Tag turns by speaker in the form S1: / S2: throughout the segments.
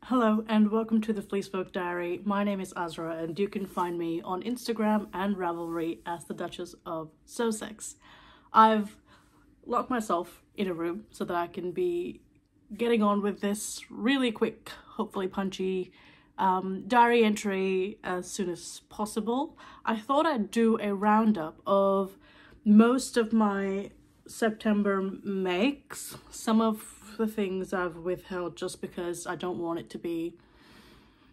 S1: Hello and welcome to the FleeceFolk Diary. My name is Azra and you can find me on Instagram and Ravelry as the Duchess of Sussex. I've locked myself in a room so that I can be getting on with this really quick, hopefully punchy diary entry as soon as possible. I thought I'd do a roundup of most of my September makes, some of the things I've withheld just because I don't want it to be,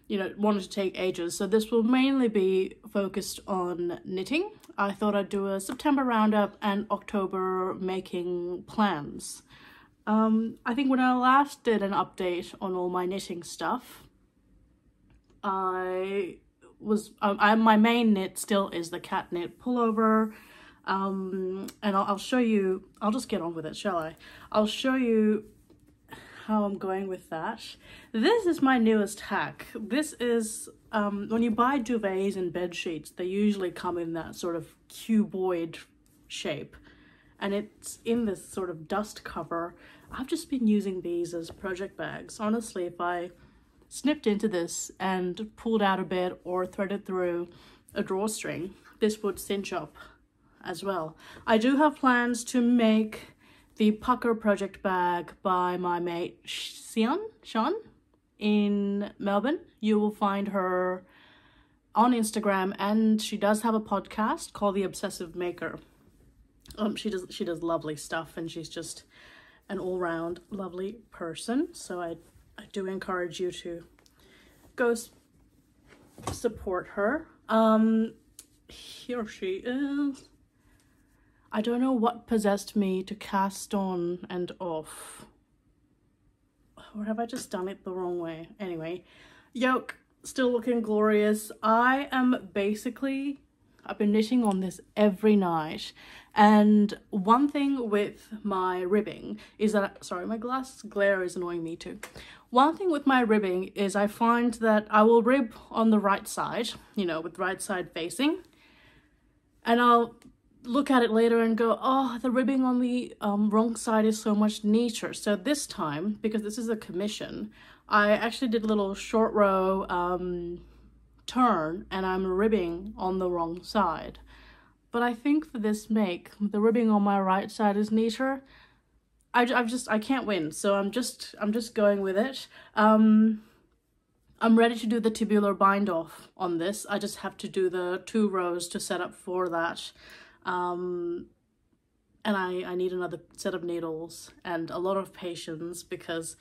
S1: want it to take ages. So this will mainly be focused on knitting. I thought I'd do a September roundup and October making plans. I think when I last did an update on all my knitting stuff, my main knit still is the cat knit pullover. And I'll show you, I'll just get on with it, shall I? I'll show you how I'm going with that. This is my newest hack. This is, when you buy duvets and bed sheets, they usually come in that sort of cuboid shape. And it's in this sort of dust cover. I've just been using these as project bags. Honestly, if I snipped into this and pulled out a bit or threaded through a drawstring, this would cinch up as well. I do have plans to make the pucker project bag by my mate Shawn in Melbourne. You will find her on Instagram, and she does have a podcast called The Obsessive Maker. She does lovely stuff, and she's just an all-round lovely person. So I do encourage you to go support her. Here she is. I don't know what possessed me to cast on and off. Or have I just done it the wrong way? Anyway, yoke, still looking glorious. I've been knitting on this every night. And one thing with my ribbing is that, sorry, my glass glare is annoying me too. One thing with my ribbing is I find that I will rib on the right side, with right side facing. And I'll look at it later and go, oh, the ribbing on the wrong side is so much neater. So this time, because this is a commission, I actually did a little short row turn and I'm ribbing on the wrong side. But I think for this make, the ribbing on my right side is neater. I can't win, so I'm just going with it. I'm ready to do the tubular bind off on this. I just have to do the 2 rows to set up for that. And I need another set of needles and a lot of patience because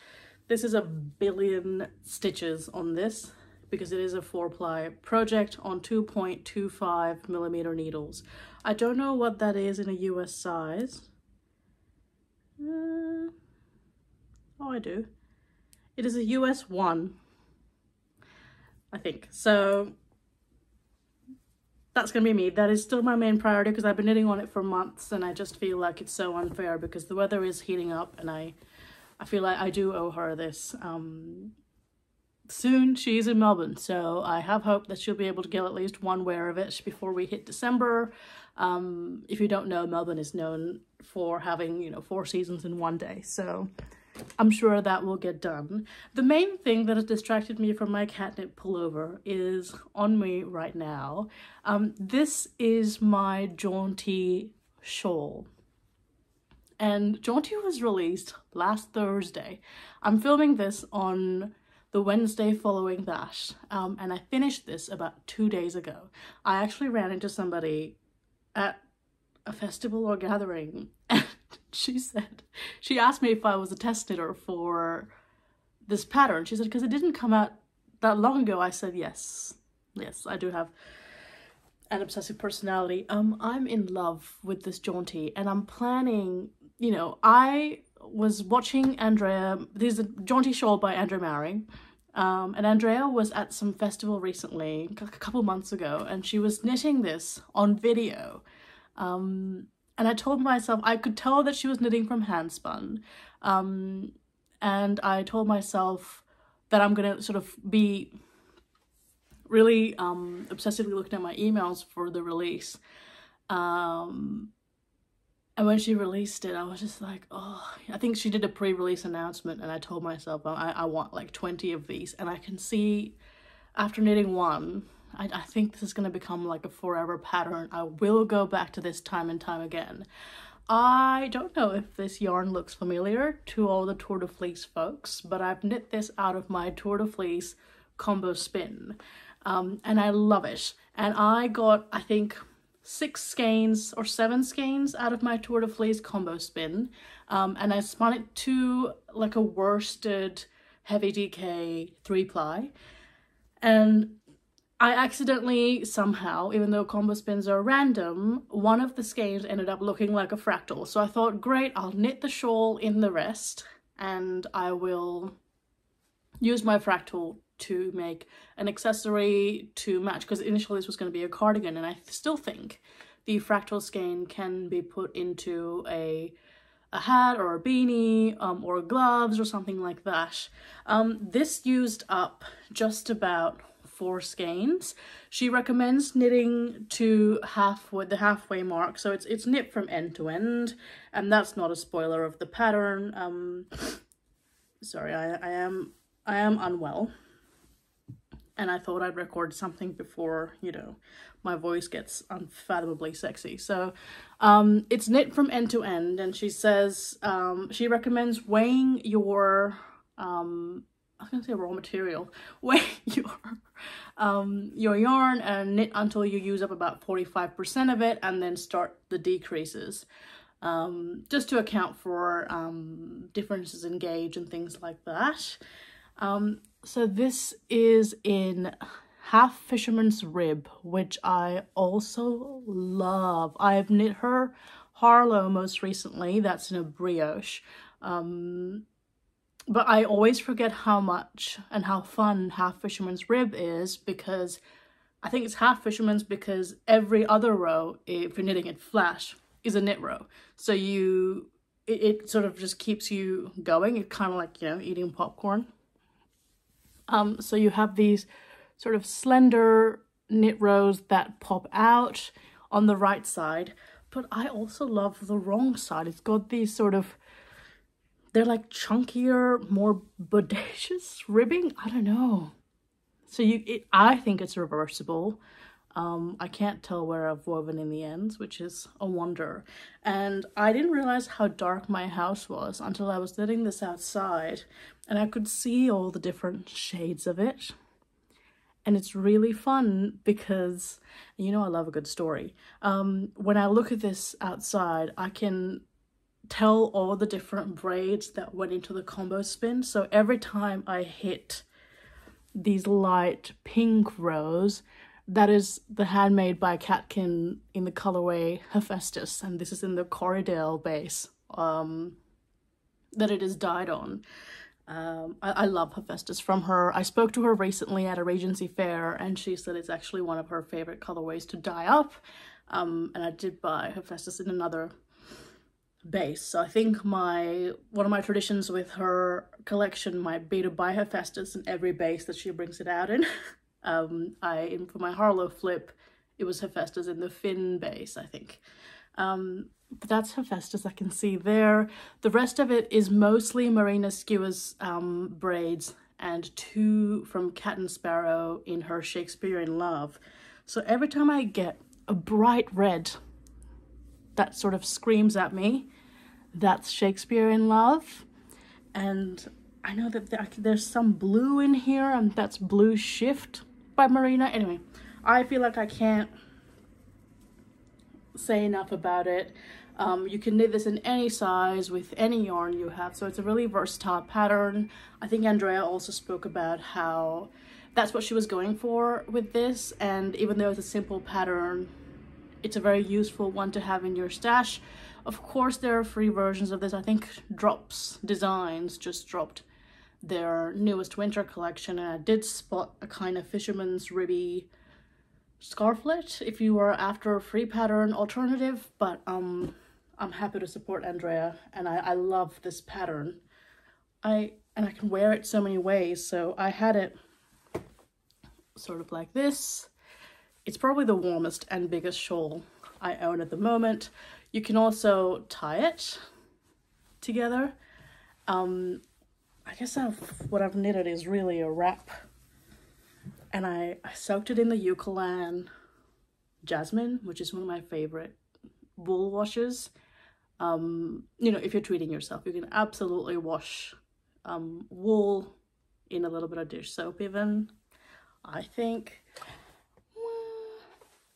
S1: this is a billion stitches on this, because it is a 4-ply project on 2.25mm needles. I don't know what that is in a US size. Oh, I do. It is a US 1, I think. So that's gonna be me. That is still my main priority because I've been knitting on it for months and I just feel like it's so unfair because the weather is heating up and I feel like I do owe her this. Soon she's in Melbourne, so I have hope that she'll be able to get at least one wear of it before we hit December. If you don't know, Melbourne is known for having, 4 seasons in one day, so I'm sure that will get done. The main thing that has distracted me from my catnip pullover is on me right now. This is my Jaunty shawl. And Jaunty was released last Thursday. I'm filming this on the Wednesday following that. And I finished this about 2 days ago. I actually ran into somebody at a festival or gathering and she asked me if I was a test knitter for this pattern. She said, because it didn't come out that long ago. I said, yes, I do have an obsessive personality. I'm in love with this Jaunty and I'm planning, I was watching Andrea, there's a Jaunty shawl by Andrea Mowry. And Andrea was at some festival recently, a couple months ago, and she was knitting this on video. And I told myself, I could tell that she was knitting from Handspun. And I told myself that I'm gonna sort of be really obsessively looking at my emails for the release. And when she released it, I was just like, oh, I think she did a pre-release announcement, and I told myself I want like 20 of these. And I can see after knitting one, I think this is going to become like a forever pattern. I will go back to this time and time again. I don't know if this yarn looks familiar to all the Tour de Fleece folks, but I've knit this out of my Tour de Fleece combo spin, and I love it. And I got, I think, 6 skeins or 7 skeins out of my Tour de Fleece combo spin, and I spun it to like a worsted heavy DK 3-ply, and I accidentally somehow, even though combo spins are random, one of the skeins ended up looking like a fractal. So I thought, great, I'll knit the shawl in the rest and I will use my fractal to make an accessory to match, because initially this was going to be a cardigan, and I still think the fractal skein can be put into a hat or a beanie, or gloves or something like that. This used up just about 4 skeins. She recommends knitting to the halfway mark, so it's knit from end to end, and that's not a spoiler of the pattern. Sorry, I am unwell, and I thought I'd record something before, you know, my voice gets unfathomably sexy. So it's knit from end to end, and she says she recommends weighing your I was gonna say raw material. Weigh your yarn and knit until you use up about 45% of it, and then start the decreases, just to account for differences in gauge and things like that. So this is in half fisherman's rib, which I also love. I've knit her Harlow most recently. That's in a brioche. But I always forget how much and how fun half fisherman's rib is, because I think it's half fisherman's because every other row, if you're knitting it flat, is a knit row. So it sort of just keeps you going. It's kind of like, you know, eating popcorn. So you have these sort of slender knit rows that pop out on the right side, but I also love the wrong side. It's got these sort of, they're like chunkier, more bodacious ribbing. I don't know. So I think it's reversible. I can't tell where I've woven in the ends, which is a wonder. And I didn't realize how dark my house was until I was knitting this outside, and I could see all the different shades of it. And it's really fun because, you know, I love a good story. When I look at this outside, I can tell all the different braids that went into the combo spin. So every time I hit these light pink rows, that is the handmade by Catkin in the colorway Hephaestus, and this is in the Corriedale base that it is dyed on. I love Hephaestus from her. I spoke to her recently at a Regency fair, and she said it's actually one of her favorite colorways to dye up. And I did buy Hephaestus in another base. So I think one of my traditions with her collection might be to buy Hephaestus in every base that she brings it out in. For my Harlow flip, it was Hephaestus in the Finn base, I think. But that's Hephaestus I can see there. The rest of it is mostly Marina Skewers braids, and 2 from Cat and Sparrow in her Shakespearean Love. So every time I get a bright red that sort of screams at me, that's Shakespearean Love. And I know that there's some blue in here, and that's Blue Shift by Marina. Anyway, I feel like I can't say enough about it. You can knit this in any size with any yarn you have, so it's a really versatile pattern. I think Andrea also spoke about how that's what she was going for with this, and even though it's a simple pattern, it's a very useful one to have in your stash. Of course, there are free versions of this. I think Drops Designs just dropped their newest winter collection, and I did spot a kind of fisherman's ribby scarflet if you are after a free pattern alternative, but I'm happy to support Andrea, and I love this pattern. And I can wear it so many ways. So I had it sort of like this. It's probably the warmest and biggest shawl I own at the moment. You can also tie it together. I guess what I've knitted is really a wrap. And I soaked it in the Eucalan Jasmine, which is one of my favorite wool washes. You know, if you're treating yourself, you can absolutely wash wool in a little bit of dish soap even, I think.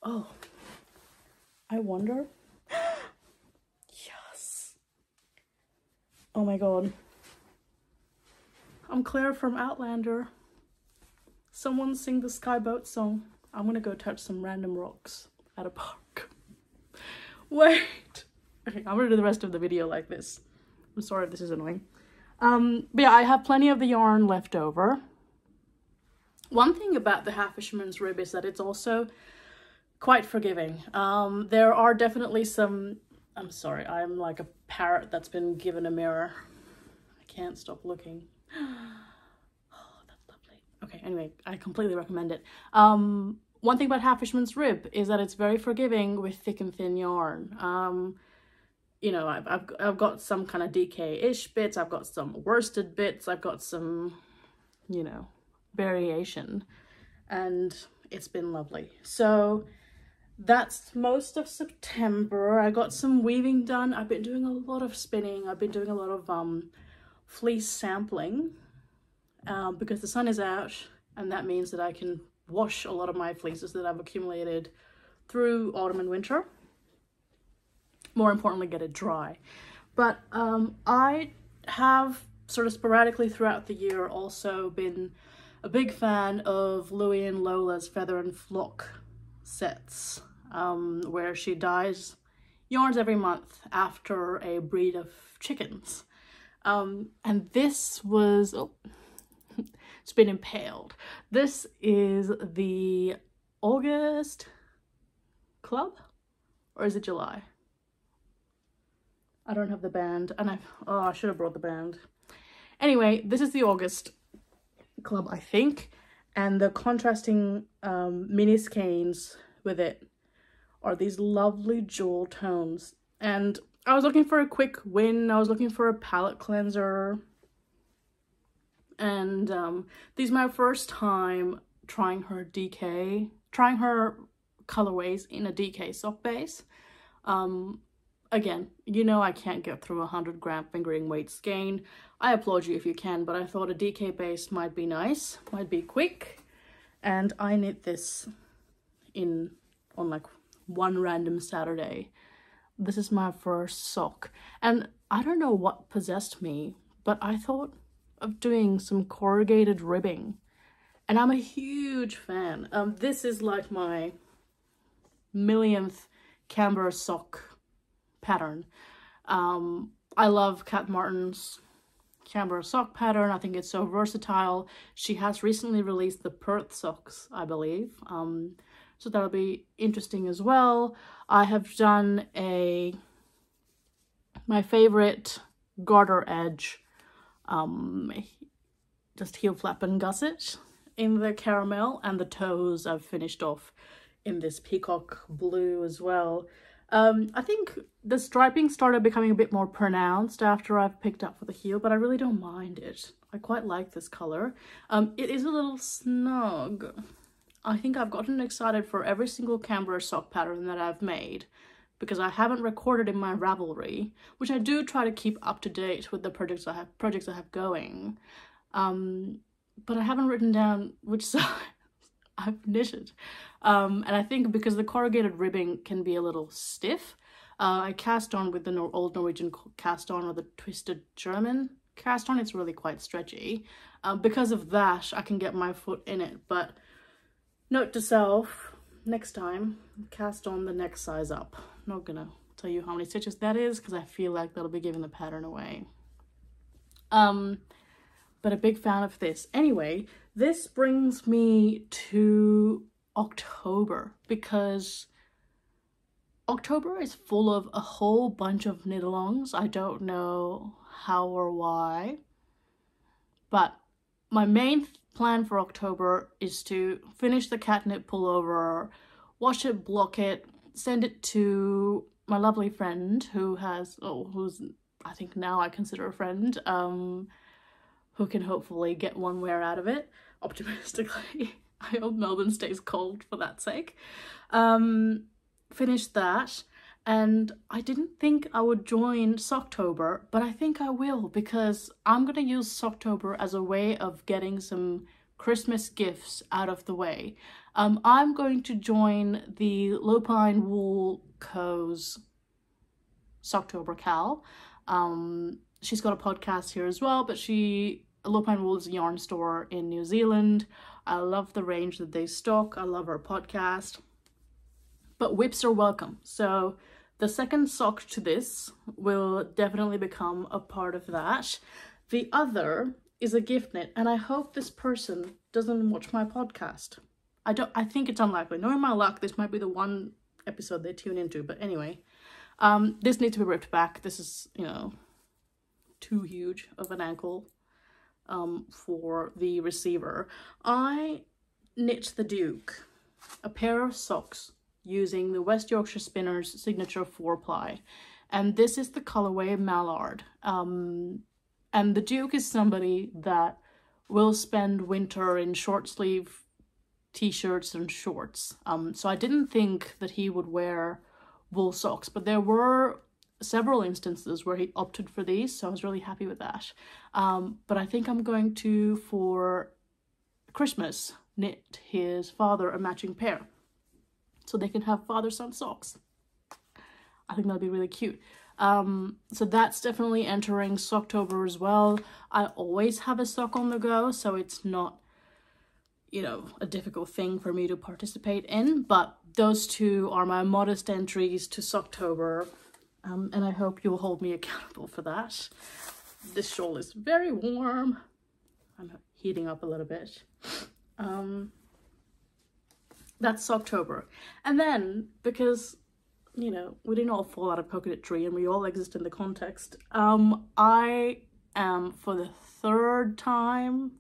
S1: Oh, I wonder. Yes. Oh my god. I'm Claire from Outlander. Someone sing the Skyboat song. I'm gonna go touch some random rocks at a park. Wait. Okay, I'm gonna do the rest of the video like this. I'm sorry if this is annoying. But yeah, I have plenty of the yarn left over. One thing about the half fisherman's rib is that it's also quite forgiving. There are definitely some... I'm sorry, I'm like a parrot that's been given a mirror. I can't stop looking. Okay, anyway, I completely recommend it. One thing about half fisherman's rib is that it's very forgiving with thick and thin yarn. You know, I've got some kind of DK-ish bits, I've got some worsted bits, I've got some, you know, variation, and it's been lovely. So that's most of September. I got some weaving done. I've been doing a lot of spinning. I've been doing a lot of fleece sampling. Because the sun is out, and that means that I can wash a lot of my fleeces that I've accumulated through autumn and winter. More importantly, get it dry. But I have sort of sporadically throughout the year also been a big fan of Louie and Lola's Feather and Flock sets, where she dyes yarns every month after a breed of chickens. And this was... Oh, it's been impaled. This is the August club, or is it July? I don't have the band, and I should have brought the band. Anyway, this is the August club, I think, and the contrasting mini skeins with it are these lovely jewel tones. And I was looking for a quick win. I was looking for a palette cleanser. And this is my first time trying her colorways in a DK sock base. Again, you know I can't get through 100 gram fingering weight skein. I applaud you if you can, but I thought a DK base might be nice, might be quick. And I knit this on like one random Saturday. This is my first sock. And I don't know what possessed me, but I thought of doing some corrugated ribbing, and I'm a huge fan. This is like my millionth camber sock pattern. I love Kat Martin's camber sock pattern. I think it's so versatile. She has recently released the Perth socks, I believe, so that'll be interesting as well. I have done my favorite garter edge, just heel flap and gusset in the caramel, and the toes I've finished off in this peacock blue as well. I think the striping started becoming a bit more pronounced after I've picked up for the heel, but I really don't mind it. I quite like this color. It is a little snug. I think I've gotten excited for every single camber sock pattern that I've made, because I haven't recorded in my Ravelry, which I do try to keep up to date with the projects I have going. But I haven't written down which side I've knitted. And I think because the corrugated ribbing can be a little stiff, I cast on with the old Norwegian cast on, or the twisted German cast on. It's really quite stretchy. Because of that, I can get my foot in it. But note to self, next time, cast on the next size up. Not gonna tell you how many stitches that is, because I feel like that'll be giving the pattern away. But a big fan of this. Anyway, this brings me to October, because October is full of a whole bunch of knit-alongs. I don't know how or why, but my main plan for October is to finish the cat knit pullover, wash it, block it, send it to my lovely friend who has, who's, I think now I consider a friend, who can hopefully get one wear out of it, optimistically. I hope Melbourne stays cold for that sake. Finished that, and I didn't think I would join Socktober, but I think I will, because I'm gonna use Socktober as a way of getting some Christmas gifts out of the way. I'm going to join the Lupine Wool Co.'s Socktober MKAL. She's got a podcast here as well, but Lupine Wool is a yarn store in New Zealand. I love the range that they stock. I love her podcast. But whips are welcome. So the second sock to this will definitely become a part of that. The other is a gift knit, and I hope this person doesn't watch my podcast. I think it's unlikely. Knowing my luck, this might be the one episode they tune into, but anyway. This needs to be ripped back. This is, you know, too huge of an ankle for the receiver. I knit the Duke a pair of socks using the West Yorkshire Spinners signature 4-ply, and this is the colorway Mallard. And the Duke is somebody that will spend winter in short sleeve t-shirts and shorts, so I didn't think that he would wear wool socks, but there were several instances where he opted for these, so I was really happy with that. But I think I'm going to, for Christmas, knit his father a matching pair so they can have father-son socks. I think that'll be really cute. So that's definitely entering Socktober as well. I always have a sock on the go, so it's not, you know, a difficult thing for me to participate in, but those two are my modest entries to Socktober, and I hope you'll hold me accountable for that. This shawl is very warm. I'm heating up a little bit. That's Socktober. And then, because, you know, we didn't all fall out of coconut tree and we all exist in the context, I am, for the third time,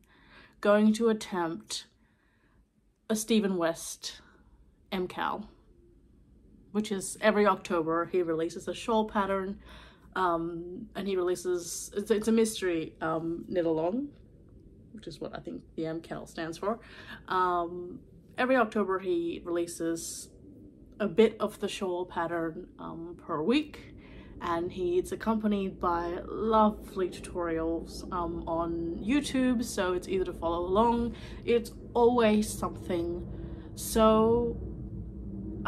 S1: going to attempt a Stephen West MKAL, which is every October he releases a shawl pattern, and he releases, it's a mystery knit-along, which is what I think the MKAL stands for. Every October he releases a bit of the shawl pattern per week, and it's accompanied by lovely tutorials on YouTube, so it's easy to follow along. It's always something, so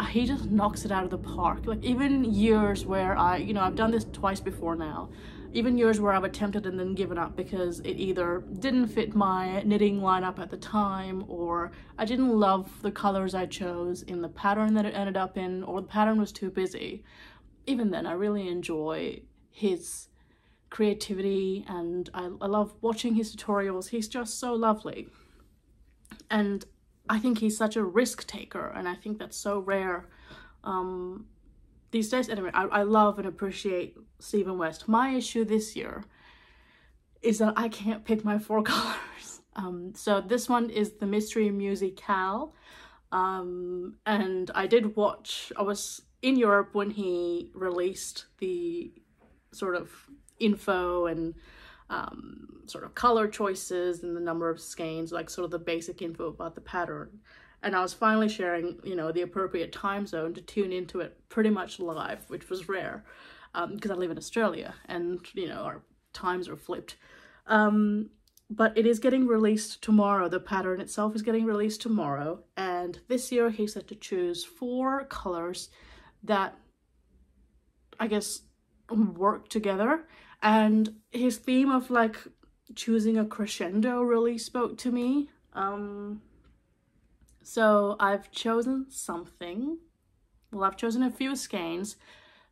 S1: he just knocks it out of the park. Like, even years where I've done this twice before now, even years where I've attempted and then given up because it either didn't fit my knitting lineup at the time, or I didn't love the colors I chose in the pattern that it ended up in, or the pattern was too busy. Even then, I really enjoy his creativity, and I love watching his tutorials. He's just so lovely. And I think he's such a risk taker, and I think that's so rare these days. Anyway, I love and appreciate Stephen West. My issue this year is that I can't pick my 4 colors. So this one is the Mystery MKAL, and I was in Europe when he released the sort of info and sort of color choices and the number of skeins, like sort of the basic info about the pattern. And I was finally sharing, you know, the appropriate time zone to tune into it pretty much live, which was rare because I live in Australia and, you know, our times are flipped. But it is getting released tomorrow. The pattern itself is getting released tomorrow. And this year he said to choose 4 colors that, I guess, work together. And his theme of, like, choosing a crescendo really spoke to me. So I've chosen something. Well, I've chosen a few skeins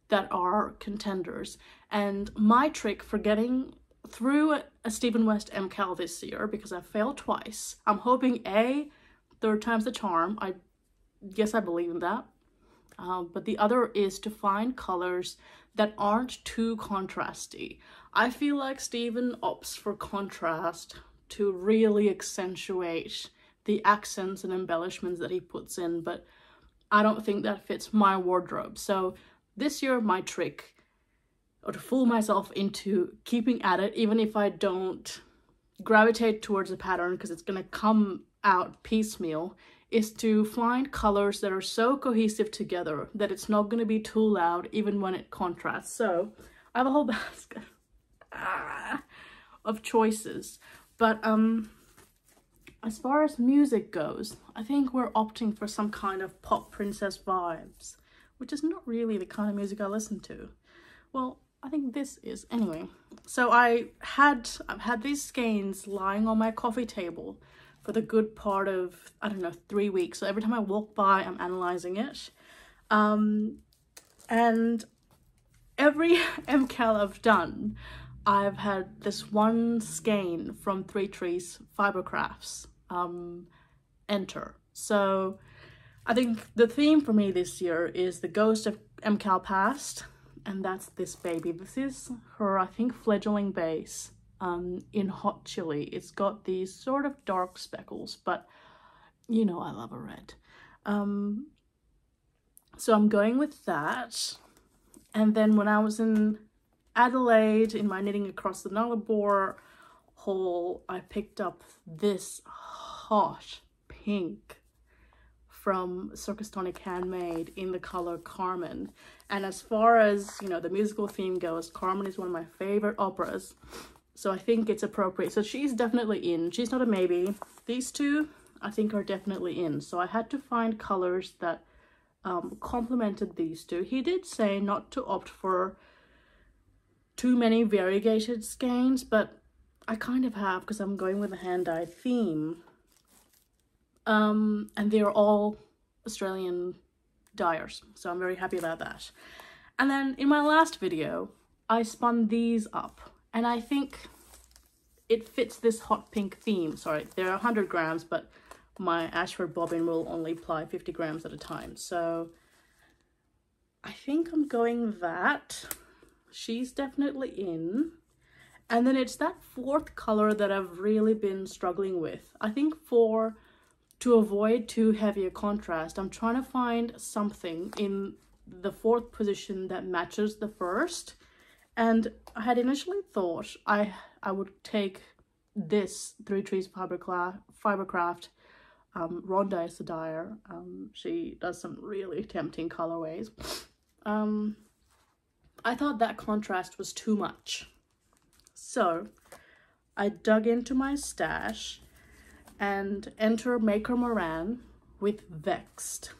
S1: that are contenders. And my trick for getting through a Stephen West MKAL this year, because I failed twice, I'm hoping third time's the charm. I guess I believe in that. But the other is to find colors that aren't too contrasty. I feel like Stephen opts for contrast to really accentuate the accents and embellishments that he puts in, but I don't think that fits my wardrobe. So this year my trick, or to fool myself into keeping at it, even if I don't gravitate towards a pattern because it's gonna come out piecemeal, is to find colors that are so cohesive together that it's not gonna be too loud even when it contrasts. So I have a whole basket of choices, but as far as music goes, I think we're opting for some kind of pop princess vibes, which is not really the kind of music I listen to. Well, I think this is. Anyway, so I've had these skeins lying on my coffee table for the good part of, I don't know, 3 weeks. So every time I walk by, I'm analyzing it. And every MKAL I've done, I've had this one skein from 3 Trees Fibercrafts enter. So I think the theme for me this year is the ghost of MKAL past, and that's this baby. This is her, I think, fledgling base in hot chili. It's got these sort of dark speckles, but you know I love a red. So I'm going with that. And then when I was in Adelaide in my Knitting Across the Nullarbor haul, I picked up this hot pink from Circus Tonic Handmade in the color Carmen. And as far as, you know, the musical theme goes, Carmen is one of my favorite operas, so I think it's appropriate. So she's definitely in. She's not a maybe. These two I think are definitely in. So I had to find colors that complemented these two. He did say not to opt for too many variegated skeins, but I kind of have, because I'm going with a hand-dyed theme. And they're all Australian dyers, so I'm very happy about that. And then in my last video, I spun these up, and I think it fits this hot pink theme. Sorry, they're 100 grams, but my Ashford bobbin will only ply 50 grams at a time, so I think I'm going that. She's definitely in. And then it's that 4th color that I've really been struggling with. I think to avoid too heavy a contrast, I'm trying to find something in the 4th position that matches the 1st. And I had initially thought I would take this 3 Trees Fibercraft. Rhonda is the dyer. She does some really tempting colorways. I thought that contrast was too much. So I dug into my stash and enter Maker Moran with Vexed,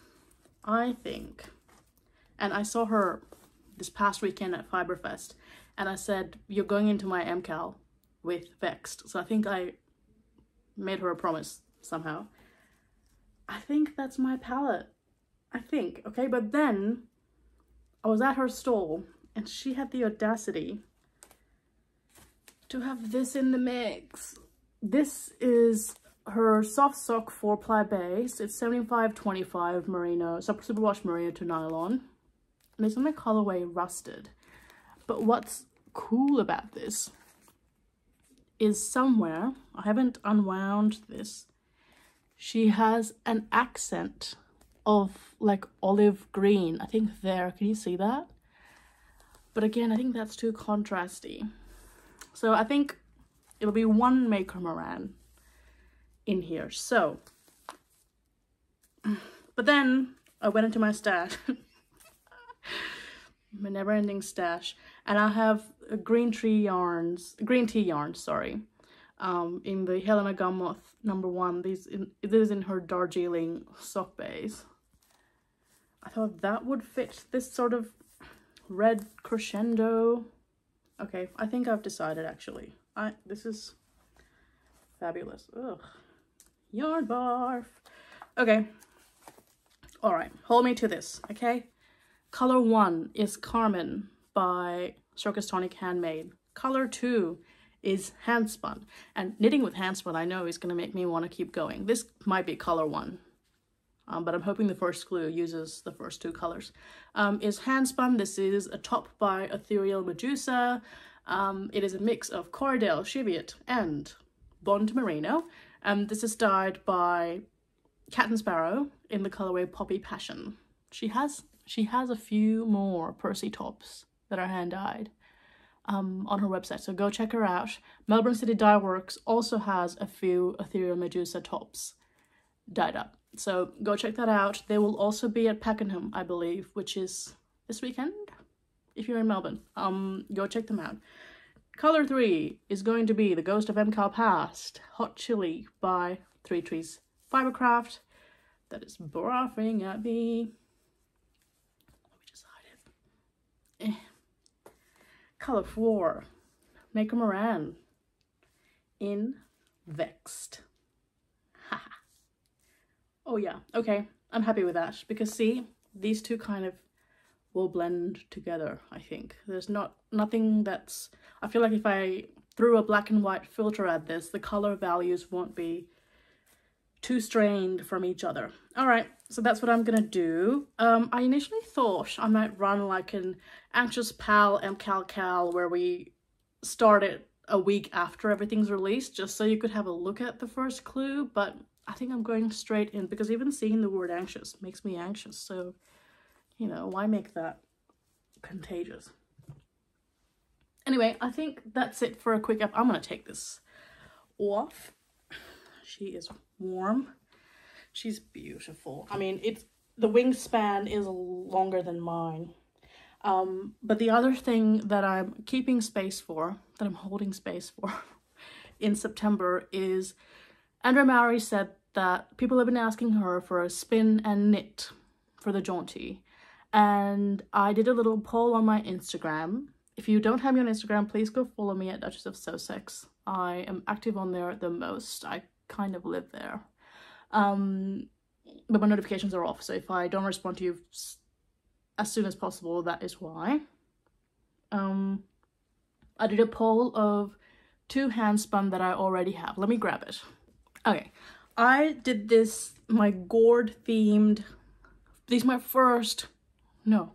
S1: I think. And I saw her this past weekend at Fiberfest, and I said, you're going into my MKAL with Vexed. So I think I made her a promise somehow. I think that's my palette. I think, okay? But then I was at her stall and she had the audacity to have this in the mix. This is her soft sock 4-ply base. It's 75/25 merino, superwash merino to nylon, and it's in the colorway Rusted. But what's cool about this is somewhere, I haven't unwound this, she has an accent of like olive green. I think there, can you see that? But again, I think that's too contrasty. So I think it'll be one Maker Moran in here. So, but then I went into my stash, my never-ending stash, and I have a green tea yarns, sorry, in the Helena Gummoth #1. This is in her Darjeeling sock base. I thought that would fit this sort of red crescendo. Okay, I think I've decided actually. This is fabulous. Ugh, yarn barf. Okay, all right, hold me to this, okay? Color 1 is Carmen by Circus Tonic Handmade. Color 2 is Handspun. And knitting with Handspun, I know, is going to make me want to keep going. This might be color 1. But I'm hoping the first glue uses the first 2 colors. Is Handspun. This is a top by Ethereal Medusa. It is a mix of Corridel, Cheviot, and Bond Merino. This is dyed by Cat and Sparrow in the colorway Poppy Passion. She has she has a few more Percy tops that are hand dyed on her website, so go check her out. Melbourne City Dye Works also has a few Ethereal Medusa tops dyed up, so go check that out. They will also be at Pakenham, I believe, which is this weekend if you're in Melbourne. Go check them out. Color 3 is going to be The Ghost of MKAL Past, Hot Chili by 3 Trees Fibercraft. That is barfing at me. Let me just hide it. Color 4, Maker Moran in Vexed. Haha. Oh yeah, okay, I'm happy with that, because see, these two kind of will blend together, I think. There's nothing that's... I feel like if I threw a black and white filter at this, the color values won't be too strained from each other. All right, so that's what I'm gonna do. I initially thought I might run like an Anxious Pal MKAL Cal where we start it a week after everything's released, just so you could have a look at the first clue, but I think I'm going straight in, because even seeing the word anxious makes me anxious, so, you know, why make that contagious? Anyway, I think that's it for a quick up. I'm gonna take this off. She is warm. She's beautiful. I mean, the wingspan is longer than mine. But the other thing that I'm keeping space for, that I'm holding space for in September is Andrea Mowry said that people have been asking her for a spin and knit for the Jaunty. And I did a little poll on my Instagram. If you don't have me on Instagram, please go follow me at Duchess of Sussex. I am active on there the most. I kind of live there. But my notifications are off, so if I don't respond to you as soon as possible, that is why. I did a poll of 2 handspun that I already have. Let me grab it. Okay, I did this, my gourd themed, this is my first, no,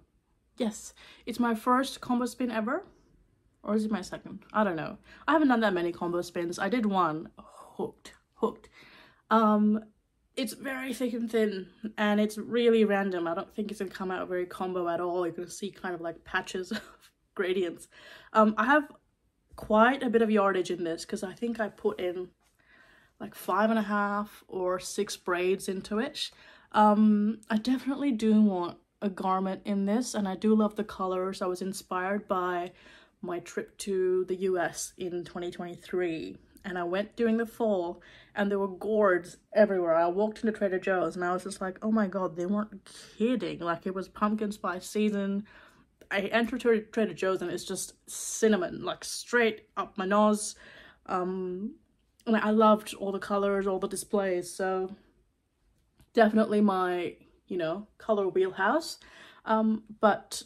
S1: yes, it's my first combo spin ever, or is it my second? I don't know. I haven't done that many combo spins. I did one, hooked. It's very thick and thin, and it's really random. I don't think it's gonna come out very combo at all. You're gonna see kind of like patches of gradients. I have quite a bit of yardage in this, because I think I put in like 5.5 or 6 braids into it. I definitely do want a garment in this, and I do love the colors. I was inspired by my trip to the US in 2023, and I went during the fall, and there were gourds everywhere. I walked into Trader Joe's and I was just like, oh my god, they weren't kidding. Like, it was pumpkin spice season. I entered Trader Joe's and it's just cinnamon, like straight up my nose. And I loved all the colors, all the displays, so definitely my, you know, color wheelhouse. But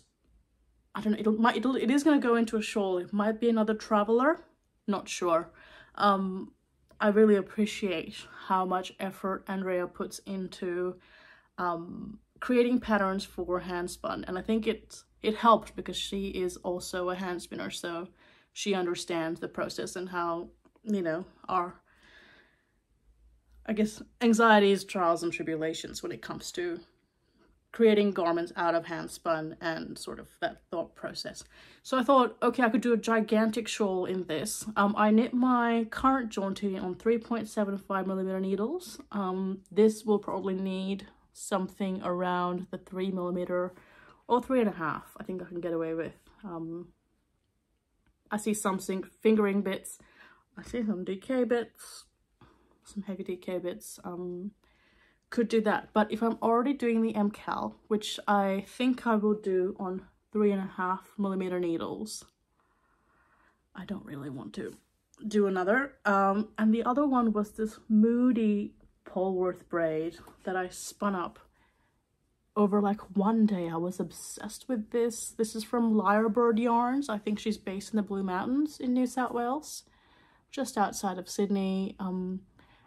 S1: I don't know, it is going to go into a shawl. It might be another traveler, not sure. I really appreciate how much effort Andrea puts into creating patterns for handspun, and I think it helped because she is also a hand spinner, so she understands the process and how, you know, our, I guess, anxieties, trials and tribulations when it comes to creating garments out of handspun and sort of that thought process. So I thought, okay, I could do a gigantic shawl in this. I knit my current Jaunty on 3.75mm needles. This will probably need something around the 3mm or 3.5. I think I can get away with. I see some fingering bits. I see some DK bits, some heavy DK bits. Could do that, but if I'm already doing the MKAL, which I think I will do on 3.5mm needles, I don't really want to do another. And the other one was this Moody Polworth braid that I spun up over like one day. I was obsessed with this. This is from Lyrebird Yarns. I think she's based in the Blue Mountains in New South Wales, just outside of Sydney.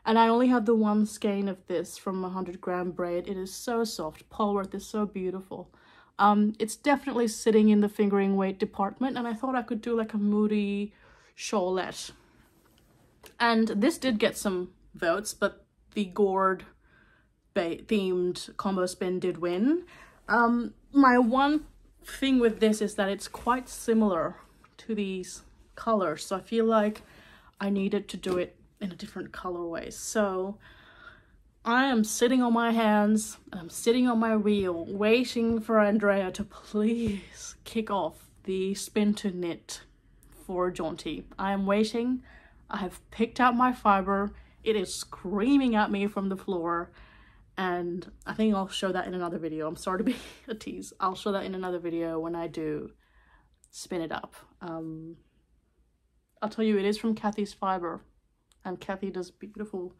S1: And I only had the one skein of this from 100-gram braid. It is so soft. Polworth is so beautiful. It's definitely sitting in the fingering weight department, and I thought I could do like a Moody shawlette. And this did get some votes, but the gourd themed combo spin did win. My one thing with this is that it's quite similar to these colors, so I feel like I needed to do it in a different colorway. So I am sitting on my hands, I'm sitting on my wheel, waiting for Andrea to please kick off the spin to knit for Jaunty. I am waiting. I have picked out my fiber. It is screaming at me from the floor, and I think I'll show that in another video. I'm sorry to be a tease. I'll show that in another video when I do spin it up. I'll tell you, it is from Kathy's fiber, and Kathy does beautiful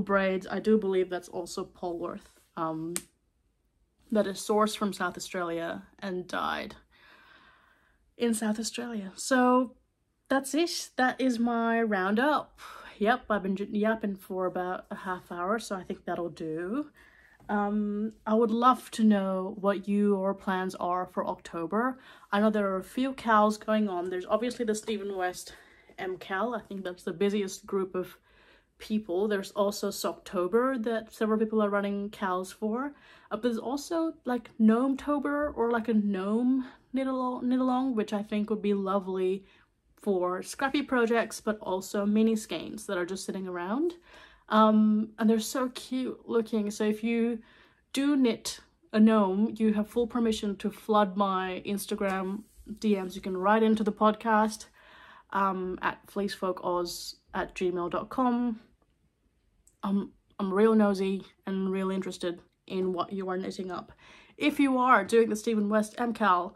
S1: braids. I do believe that's also Polworth. That is sourced from South Australia and dyed in South Australia. So that's it. That is my roundup. Yep, I've been yapping for about a half hour, so I think that'll do. I would love to know what your plans are for October. I know there are a few CALs going on. There's obviously the Stephen West MKAL. I think that's the busiest group of people. There's also Socktober that several people are running CALs for. But there's also like Gnome-tober, or like a gnome knit-along, which I think would be lovely for scrappy projects, but also mini skeins that are just sitting around. And they're so cute looking. So if you do knit a gnome, you have full permission to flood my Instagram DMs. You can write into the podcast at fleecefolkaus@gmail.com. I'm real nosy and real interested in what you are knitting up. If you are doing the Stephen West MKAL,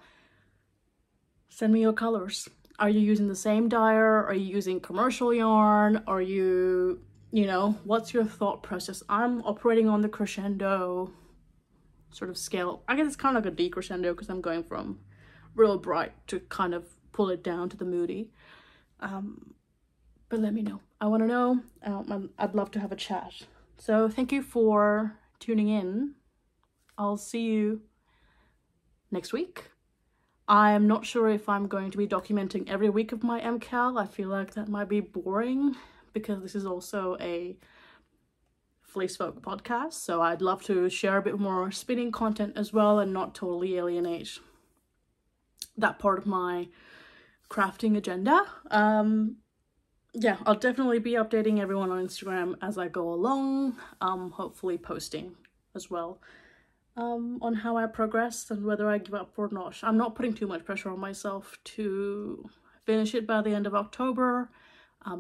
S1: send me your colors. Are you using the same dyer? Are you using commercial yarn? Are you know, what's your thought process? I'm operating on the crescendo sort of scale. I guess it's kind of like a decrescendo because I'm going from real bright to kind of pull it down to the moody. But let me know. I want to know. I'd love to have a chat. So thank you for tuning in. I'll see you next week. I'm not sure if I'm going to be documenting every week of my MKAL. I feel like that might be boring because this is also a FleeceFolk podcast. So I'd love to share a bit more spinning content as well and not totally alienate that part of my crafting agenda. Yeah, I'll definitely be updating everyone on Instagram as I go along, hopefully posting as well on how I progress and whether I give up or not. I'm not putting too much pressure on myself to finish it by the end of October.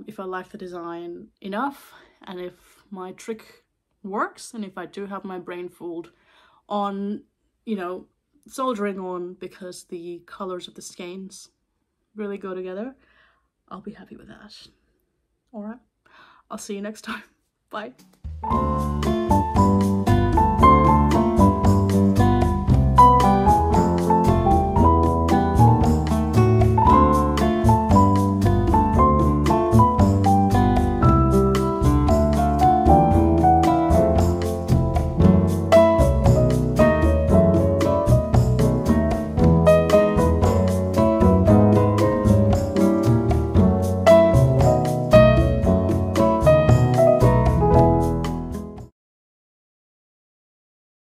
S1: If I like the design enough, and if my trick works, and if I do have my brain fooled on, you know, soldering on because the colors of the skeins really go together, I'll be happy with that. All right, I'll see you next time. Bye.